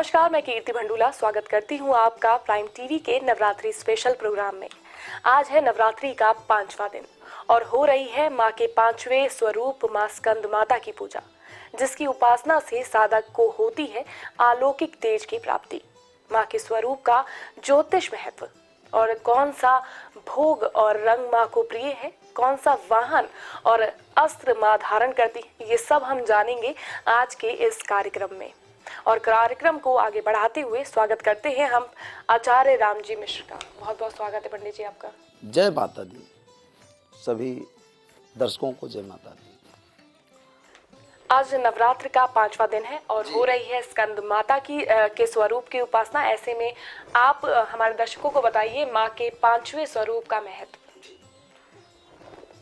नमस्कार, मैं कीर्ति भंडूला स्वागत करती हूँ आपका प्राइम टीवी के नवरात्रि स्पेशल प्रोग्राम में। आज है नवरात्रि का 5वां दिन और हो रही है माँ के 5वें स्वरूप माँ स्कंद माता की पूजा, जिसकी उपासना से साधक को होती है अलौकिक तेज की प्राप्ति। माँ के स्वरूप का ज्योतिष महत्व और कौन सा भोग और रंग माँ को प्रिय है, कौन सा वाहन और अस्त्र माँ धारण करती है, ये सब हम जानेंगे आज के इस कार्यक्रम में। और कार्यक्रम को आगे बढ़ाते हुए स्वागत करते हैं हम आचार्य रामजी मिश्र का। बहुत बहुत स्वागत है पंडित जी आपका। जय माता दी। सभी दर्शकों को जय माता दी। आज नवरात्र का 5वां दिन है और हो रही है स्कंद माता की के स्वरूप की उपासना। ऐसे में आप हमारे दर्शकों को बताइए माँ के 5वें स्वरूप का महत्व।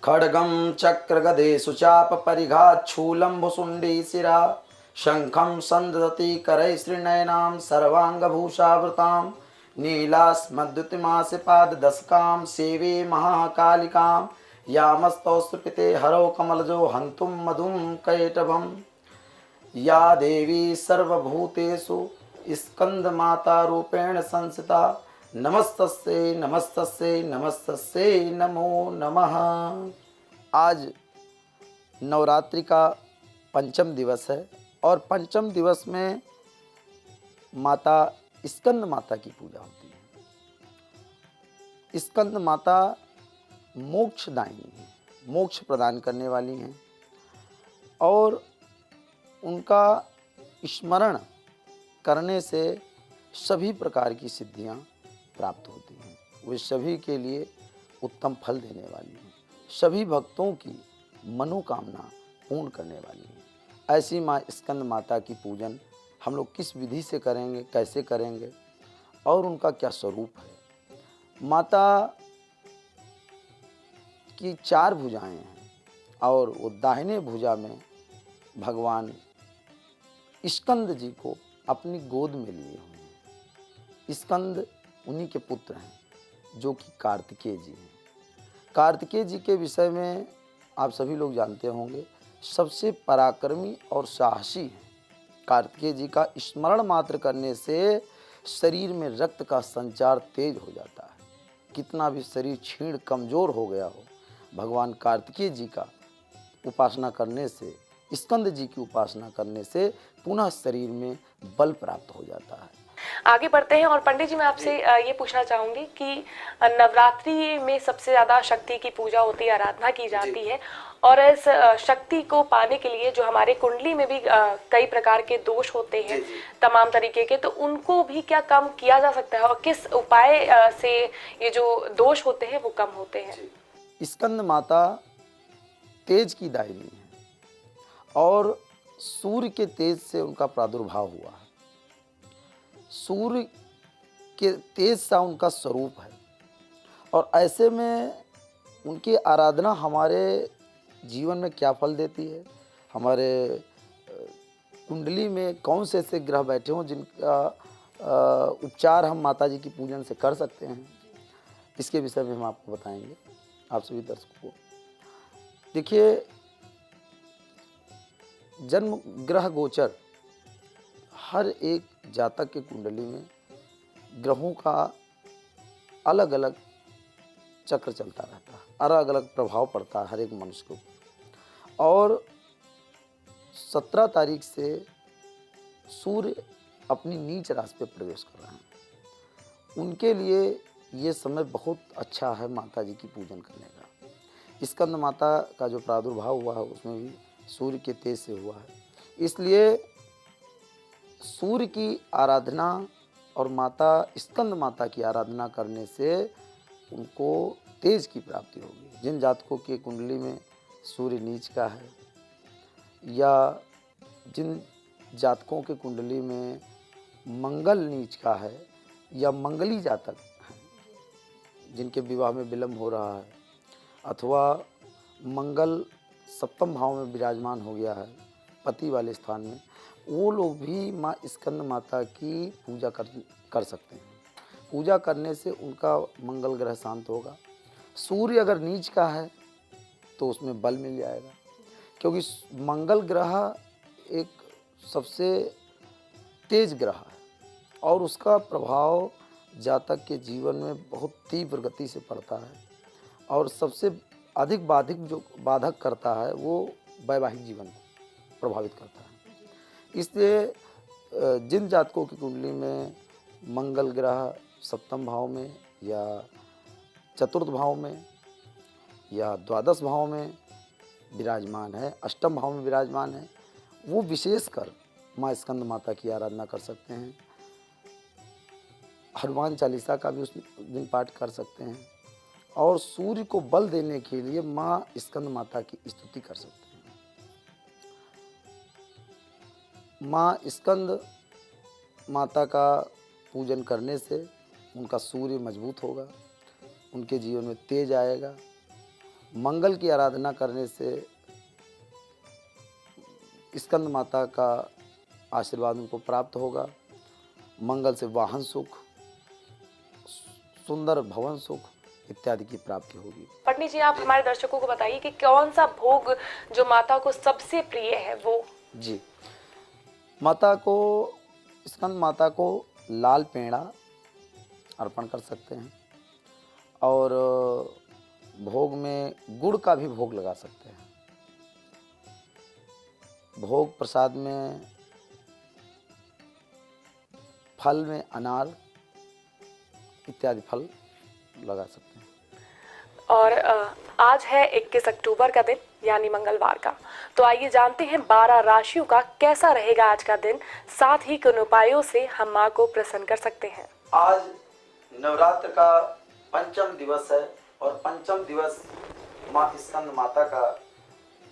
खड्गम चक्र गदे सुचाप परिघात शूलं भुसुंडी शिरा शंखं संदधति करैः श्रीनयनां सर्वांगभूषावृतां नीलास्मद्युतिमास्य पाददशकां सेवे महाकालिकां यामस्तौस्त्रिपिते हरौ कमलजो हन्तुं मधुं कैटभम् या देवी सर्वभूतेषु स्कंदमातारूपेण संस्थिता नमस्तस्यै नमस्तस्यै नमस्तस्यै नमो नमः। आज नवरात्रि का पंचम दिवस है और पंचम दिवस में माता स्कंद माता की पूजा होती है। स्कंद माता मोक्षदायिनी है, मोक्ष प्रदान करने वाली हैं और उनका स्मरण करने से सभी प्रकार की सिद्धियां प्राप्त होती हैं। वे सभी के लिए उत्तम फल देने वाली हैं, सभी भक्तों की मनोकामना पूर्ण करने वाली हैं। ऐसी माँ स्कंद माता की पूजन हम लोग किस विधि से करेंगे, कैसे करेंगे और उनका क्या स्वरूप है। माता की 4 भुजाएं हैं और वो दाहिने भुजा में भगवान स्कंद जी को अपनी गोद में लिए हुए हैं। स्कंद उन्हीं के पुत्र हैं जो कि कार्तिकेय जी हैं। कार्तिकेय जी के विषय में आप सभी लोग जानते होंगे, सबसे पराक्रमी और साहसी हैं। कार्तिकेय जी का स्मरण मात्र करने से शरीर में रक्त का संचार तेज हो जाता है। कितना भी शरीर क्षीण कमज़ोर हो गया हो, भगवान कार्तिकेय जी का उपासना करने से, स्कंद जी की उपासना करने से पुनः शरीर में बल प्राप्त हो जाता है। आगे बढ़ते हैं और पंडित जी मैं आपसे ये पूछना चाहूंगी कि नवरात्रि में सबसे ज्यादा शक्ति की पूजा होती है, आराधना की जाती है और इस शक्ति को पाने के लिए जो हमारे कुंडली में भी कई प्रकार के दोष होते हैं तमाम तरीके के, तो उनको भी क्या कम किया जा सकता है और किस उपाय से ये जो दोष होते हैं वो कम होते हैं। स्कंद माता तेज की दायिनी है और सूर्य के तेज से उनका प्रादुर्भाव हुआ है। सूर्य के तेज सा उनका स्वरूप है और ऐसे में उनकी आराधना हमारे जीवन में क्या फल देती है, हमारे कुंडली में कौन से ऐसे ग्रह बैठे हों जिनका उपचार हम माता जी की पूजन से कर सकते हैं, इसके विषय में हम आपको बताएंगे, आप सभी दर्शकों को। देखिए, जन्म ग्रह गोचर हर एक जातक के कुंडली में ग्रहों का अलग अलग चक्र चलता रहता है, अलग अलग प्रभाव पड़ता है हर एक मनुष्य को। और 17 तारीख से सूर्य अपनी नीच राशि पे प्रवेश कर रहे हैं। उनके लिए ये समय बहुत अच्छा है माता जी की पूजन करने का। स्कंद माता का जो प्रादुर्भाव हुआ है उसमें भी सूर्य के तेज से हुआ है, इसलिए सूर्य की आराधना और माता स्कंद माता की आराधना करने से उनको तेज की प्राप्ति होगी। जिन जातकों के कुंडली में सूर्य नीच का है या जिन जातकों के कुंडली में मंगल नीच का है या मंगली जातक हैं जिनके विवाह में विलम्ब हो रहा है अथवा मंगल सप्तम भाव में विराजमान हो गया है पति वाले स्थान में, वो लोग भी माँ स्कंद माता की पूजा कर सकते हैं। पूजा करने से उनका मंगल ग्रह शांत होगा। सूर्य अगर नीच का है तो उसमें बल मिल जाएगा, क्योंकि मंगल ग्रह एक सबसे तेज ग्रह है और उसका प्रभाव जातक के जीवन में बहुत तीव्र गति से पड़ता है और सबसे अधिक बाधक करता है वो वैवाहिक जीवन को प्रभावित करता है। इसलिए जिन जातकों की कुंडली में मंगल ग्रह सप्तम भाव में या चतुर्थ भाव में या द्वादश भाव में विराजमान है, अष्टम भाव में विराजमान है, वो विशेषकर माँ स्कंद माता की आराधना कर सकते हैं। हनुमान चालीसा का भी उस दिन पाठ कर सकते हैं और सूर्य को बल देने के लिए माँ स्कंद माता की स्तुति कर सकते हैं। माँ स्कंद माता का पूजन करने से उनका सूर्य मजबूत होगा, उनके जीवन में तेज आएगा। मंगल की आराधना करने से स्कंद माता का आशीर्वाद उनको प्राप्त होगा। मंगल से वाहन सुख, सुंदर भवन सुख इत्यादि की प्राप्ति होगी। पटनी जी, आप हमारे दर्शकों को बताइए कि कौन सा भोग जो माता को सबसे प्रिय है वो? जी, माता को, स्कंद माता को लाल पेड़ा अर्पण कर सकते हैं और भोग में गुड़ का भी भोग लगा सकते हैं। भोग प्रसाद में फल में अनार इत्यादि फल लगा सकते हैं। और आज है 21 अक्टूबर का दिन, यानी मंगलवार का। तो आइए जानते हैं 12 राशियों का कैसा रहेगा आज का दिन, साथ ही किन उपायों से हम माँ को प्रसन्न कर सकते हैं। आज नवरात्र का पंचम दिवस है और पंचम दिवस माँ स्कंद माता का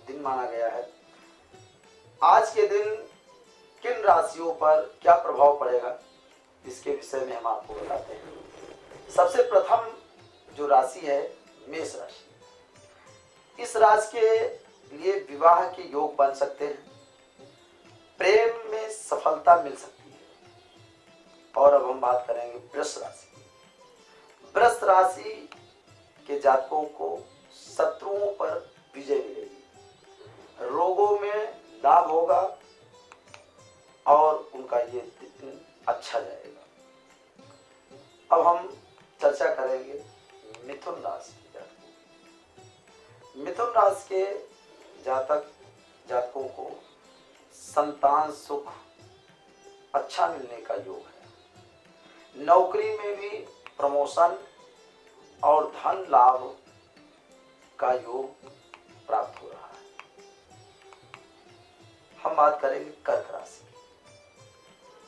दिन माना गया है। आज के दिन किन राशियों पर क्या प्रभाव पड़ेगा, इसके विषय में हम आपको बताते हैं। सबसे प्रथम जो राशि है मेष राशि। इस राशि के लिए विवाह के योग बन सकते हैं, प्रेम में सफलता मिल सकती है। और अब हम बात करेंगे वृष राशि की। वृष राशि के जातकों को शत्रुओं पर विजय मिलेगी, रोगों में लाभ होगा और उनका ये दिन अच्छा जाएगा। अब हम चर्चा करेंगे मिथुन राशि के जातकों की। मिथुन राशि के जातकों को संतान सुख अच्छा मिलने का योग है। नौकरी में भी प्रमोशन और धन लाभ का योग प्राप्त हो रहा है। हम बात करेंगे कर्क राशि की।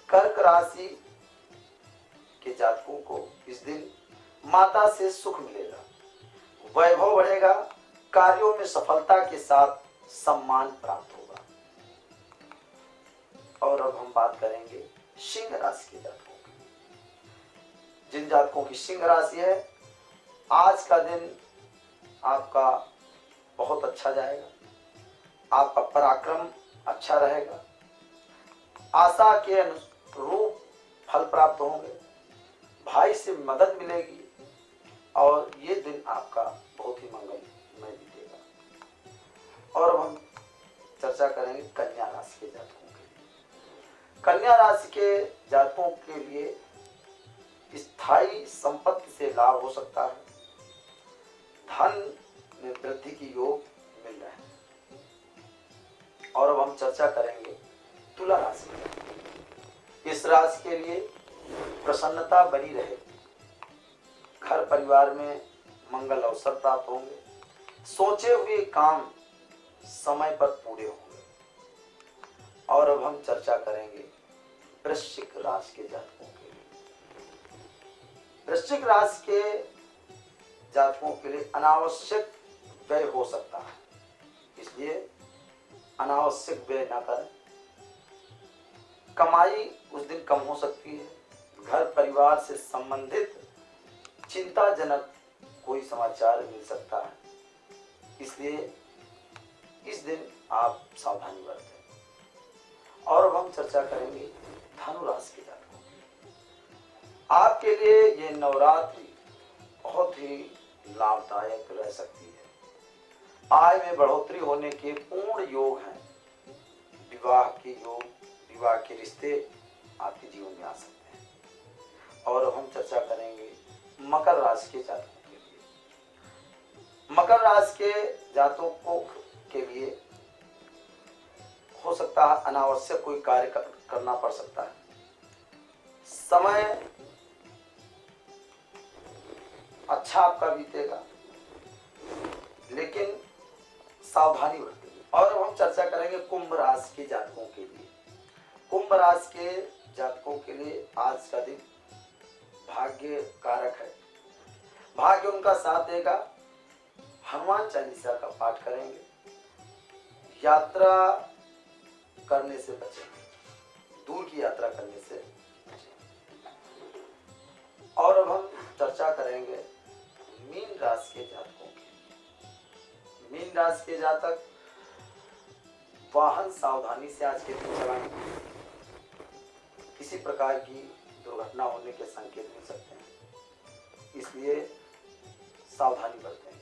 कर्क राशि के जातकों को इस दिन माता से सुख मिलेगा, वैभव बढ़ेगा, कार्यों में सफलता के साथ सम्मान प्राप्त होगा। और अब हम बात करेंगे सिंह राशि के जातकों की। जिन जातकों की सिंह राशि है, आज का दिन आपका बहुत अच्छा जाएगा। आपका पराक्रम अच्छा रहेगा, आशा के अनुरूप फल प्राप्त होंगे, भाई से मदद मिलेगी और ये दिन आपका बहुत ही मंगलमय बीतेगा। और अब हम चर्चा करेंगे कन्या राशि के जातकों के लिए। कन्या राशि के जातकों के लिए स्थायी संपत्ति से लाभ हो सकता है, धन में वृद्धि की योग मिल रहे हैं। और अब हम चर्चा करेंगे तुला राशि। इस राशि के लिए प्रसन्नता बनी रहे, घर परिवार में मंगल अवसर प्राप्त होंगे, सोचे हुए काम समय पर पूरे होंगे। और अब हम चर्चा करेंगे वृश्चिक राशि के जातकों के लिए। वृश्चिक राशि के जातकों के लिए अनावश्यक व्यय हो सकता है, इसलिए अनावश्यक व्यय ना करें। कमाई उस दिन कम हो सकती है, घर परिवार से संबंधित चिंताजनक कोई समाचार मिल सकता है, इसलिए इस दिन आप सावधानी बरतें। और अब हम चर्चा करेंगे धनु राशि के जातकों की। आपके लिए ये नवरात्रि बहुत ही लाभदायक रह सकती है। आय में बढ़ोतरी होने के पूर्ण योग हैं। विवाह के योग, विवाह के रिश्ते आपके जीवन में आ सकते हैं। मकर राशि के जातकों के लिए। मकर राशि के जातकों के लिए हो सकता है अनावश्यक कोई कार्य करना पड़ सकता है। समय अच्छा आपका बीतेगा, लेकिन सावधानी बरतें। और अब हम चर्चा करेंगे कुंभ राशि के जातकों के लिए। कुंभ राशि के जातकों के लिए आज का दिन भाग्य कारक है। भाग्य उनका साथ देगा। हनुमान चालीसा का पाठ करेंगे। यात्रा करने से बचें, दूर की यात्रा करने से बचें। और अब हम चर्चा करेंगे मीन राशि के जातकों की। मीन राशि के जातक वाहन सावधानी से आज के दिन चलाएंगे। किसी प्रकार की दुर्घटना होने के संकेत मिल सकते हैं, इसलिए सावधानी बरतें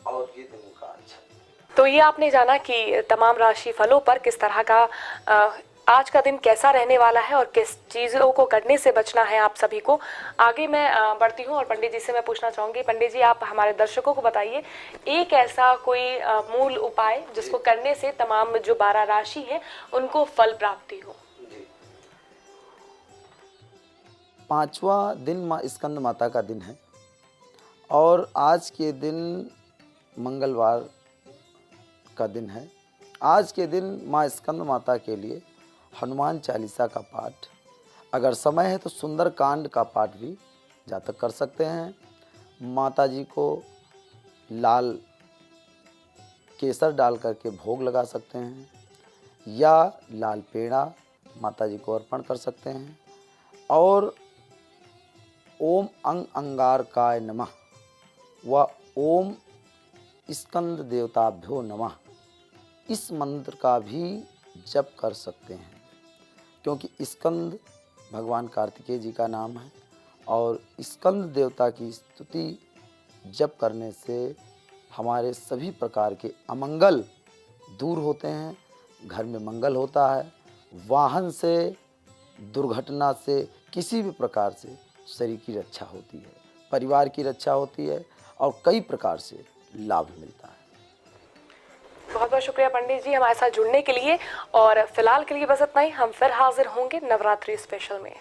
और ये दिन का अच्छा। तो ये आपने जाना कि तमाम राशि फलों पर किस तरह का आज का दिन कैसा रहने वाला है और किस चीज़ों को करने से बचना है आप सभी को। आगे मैं बढ़ती हूँ और पंडित जी से मैं पूछना चाहूँगी। पंडित जी, आप हमारे दर्शकों को बताइए एक ऐसा कोई मूल उपाय जिसको करने से तमाम जो 12 राशि है उनको फल प्राप्ति हो। पांचवा दिन माँ स्कंद माता का दिन है और आज के दिन मंगलवार का दिन है। आज के दिन माँ स्कंद माता के लिए हनुमान चालीसा का पाठ, अगर समय है तो सुंदर कांड का पाठ भी जातक कर सकते हैं। माता जी को लाल केसर डाल करके भोग लगा सकते हैं या लाल पेड़ा माता जी को अर्पण कर सकते हैं। और ओम अंग अंगारकाय नमः व ओम स्कंद देवताभ्यो नमः इस मंत्र का भी जप कर सकते हैं, क्योंकि स्कंद भगवान कार्तिकेय जी का नाम है और स्कंद देवता की स्तुति जप करने से हमारे सभी प्रकार के अमंगल दूर होते हैं, घर में मंगल होता है, वाहन से, दुर्घटना से, किसी भी प्रकार से शरीर की रक्षा होती है, परिवार की रक्षा होती है और कई प्रकार से लाभ मिलता है। बहुत बहुत शुक्रिया पंडित जी हमारे साथ जुड़ने के लिए। और फिलहाल के लिए बस इतना ही। हम फिर हाजिर होंगे नवरात्रि स्पेशल में।